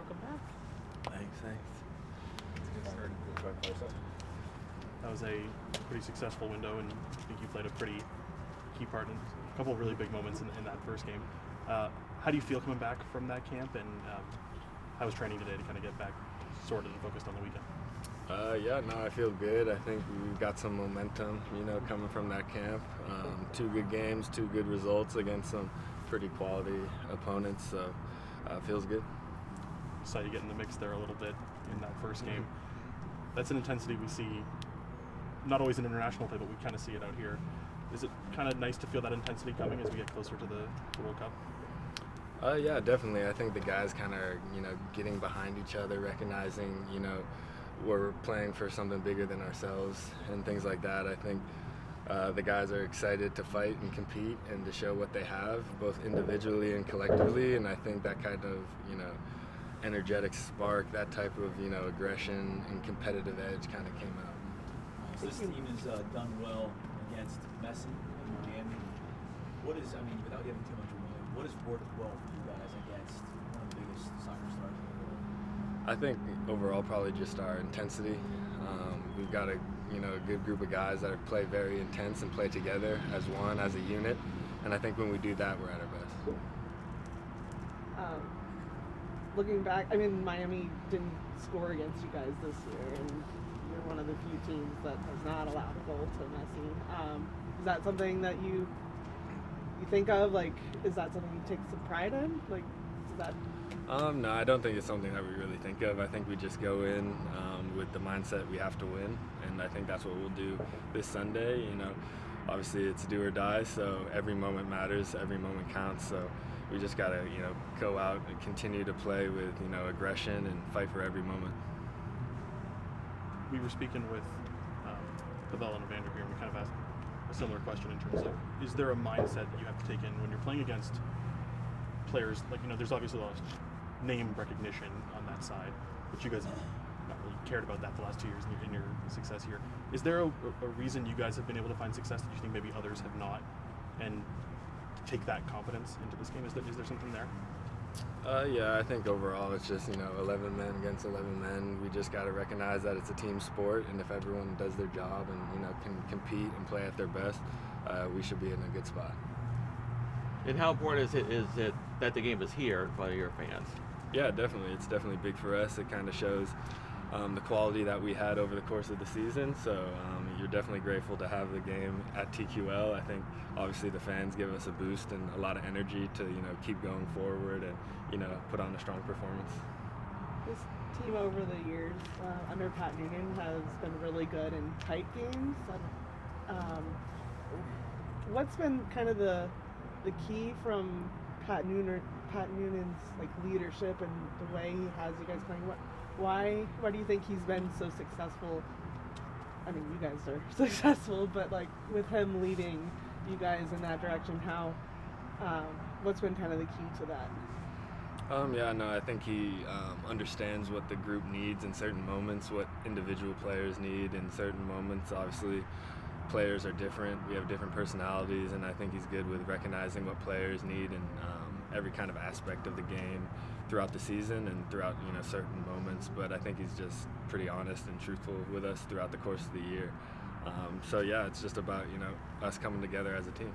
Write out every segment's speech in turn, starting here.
welcome back. Thanks. That was a pretty successful window, and I think you played a pretty key part in a couple of really big moments in that first game. How do you feel coming back from that camp, and how was training today to kind of get back sorted and focused on the weekend? I feel good. I think we've got some momentum, coming from that camp. 2 good games, 2 good results against some pretty quality opponents, so feels good. Saw you get in the mix there a little bit in that first game. That's an intensity we see not always in international play, but we kind of see it out here. Is it kind of nice to feel that intensity coming as we get closer to the World Cup? Yeah, definitely. I think the guys kind of, getting behind each other, recognizing, we're playing for something bigger than ourselves and things like that. I think the guys are excited to fight and compete and to show what they have, both individually and collectively. And I think that kind of, energetic spark, that type of, aggression and competitive edge kind of came out. This team has done well against Messi in Miami. Without giving too much away, what has worked well for you guys against one of the biggest soccer stars in the world? I think overall probably just our intensity. We've got a good group of guys that play very intense and play together as one, as a unit. And I think when we do that, we're at our best. Looking back, Miami didn't score against you guys this year, and you're one of the few teams that has not allowed a goal to Messi. Is that something that you think of? Is that something you take some pride in? Is that? No, I don't think it's something that we really think of. I think we just go in with the mindset we have to win, and I think that's what we'll do this Sunday. Obviously it's do or die, so every moment matters, every moment counts. So we just gotta, go out and continue to play with, aggression and fight for every moment. We were speaking with Pavel and Evander here, and we kind of asked a similar question in terms of, is there a mindset that you have to take in when you're playing against players, there's obviously a lot of name recognition on that side, but you guys have not really cared about that the last 2 years in your success here. Is there a reason you guys have been able to find success that you think maybe others have not, and take that confidence into this game? Is there something there? Yeah, I think overall it's just, 11 men against 11 men. We just got to recognize that it's a team sport, and if everyone does their job and, can compete and play at their best, we should be in a good spot. And how important is it that the game is here in front of your fans? Yeah, definitely. It's definitely big for us. It kind of shows the quality that we had over the course of the season. So you're definitely grateful to have the game at TQL. I think obviously the fans give us a boost and a lot of energy to keep going forward and put on a strong performance. This team over the years under Pat Noonan has been really good in tight games. What's been kind of the key from Pat Noonan's leadership and the way he has you guys playing? Why do you think he's been so successful? You guys are successful, but with him leading you guys in that direction, what's been kind of the key to that? I think he understands what the group needs in certain moments, what individual players need in certain moments. Obviously, players are different. We have different personalities, and I think he's good with recognizing what players need in every kind of aspect of the game throughout the season and throughout certain moments. But I think he's just pretty honest and truthful with us throughout the course of the year. It's just about us coming together as a team.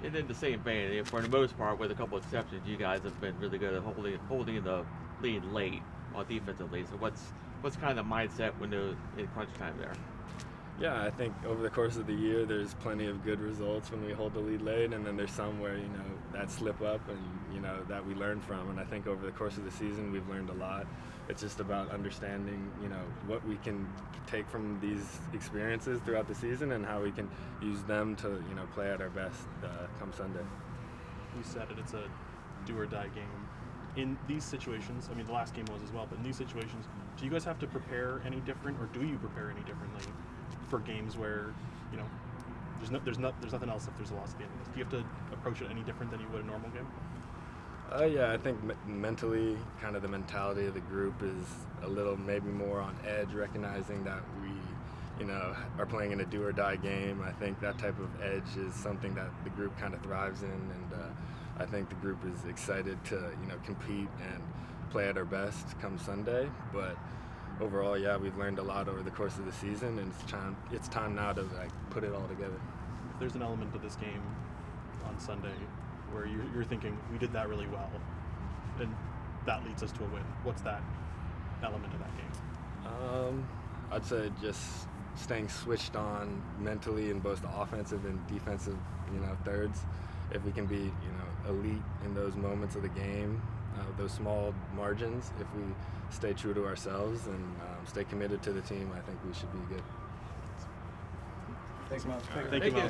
And in the same vein, for the most part, with a couple exceptions, you guys have been really good at holding the lead late on defensively. So what's kind of the mindset when they're in crunch time there? Yeah, I think over the course of the year, there's plenty of good results when we hold the lead late, and then there's some where, that slip up and, that we learn from. And I think over the course of the season, we've learned a lot. It's just about understanding, what we can take from these experiences throughout the season and how we can use them to, play at our best come Sunday. You said it, it's a do-or-die game. In these situations, the last game was as well, but in these situations, do you guys have to prepare any different, or do you prepare any differently for games where, there's nothing else if there's a loss at the end of this? Do you have to approach it any different than you would a normal game? I think mentally, kind of the mentality of the group is a little maybe more on edge, recognizing that we, are playing in a do-or-die game. I think that type of edge is something that the group kind of thrives in, and I think the group is excited to, compete and play at our best come Sunday. But overall, yeah, we've learned a lot over the course of the season, and it's time now to like put it all together. If there's an element to this game on Sunday where you're thinking we did that really well, and that leads us to a win, what's that element of that game? I'd say just staying switched on mentally in both the offensive and defensive, thirds. If we can be, elite in those moments of the game, those small margins, if we stay true to ourselves and stay committed to the team, I think we should be good. Thanks, Miles. Thank you, Miles.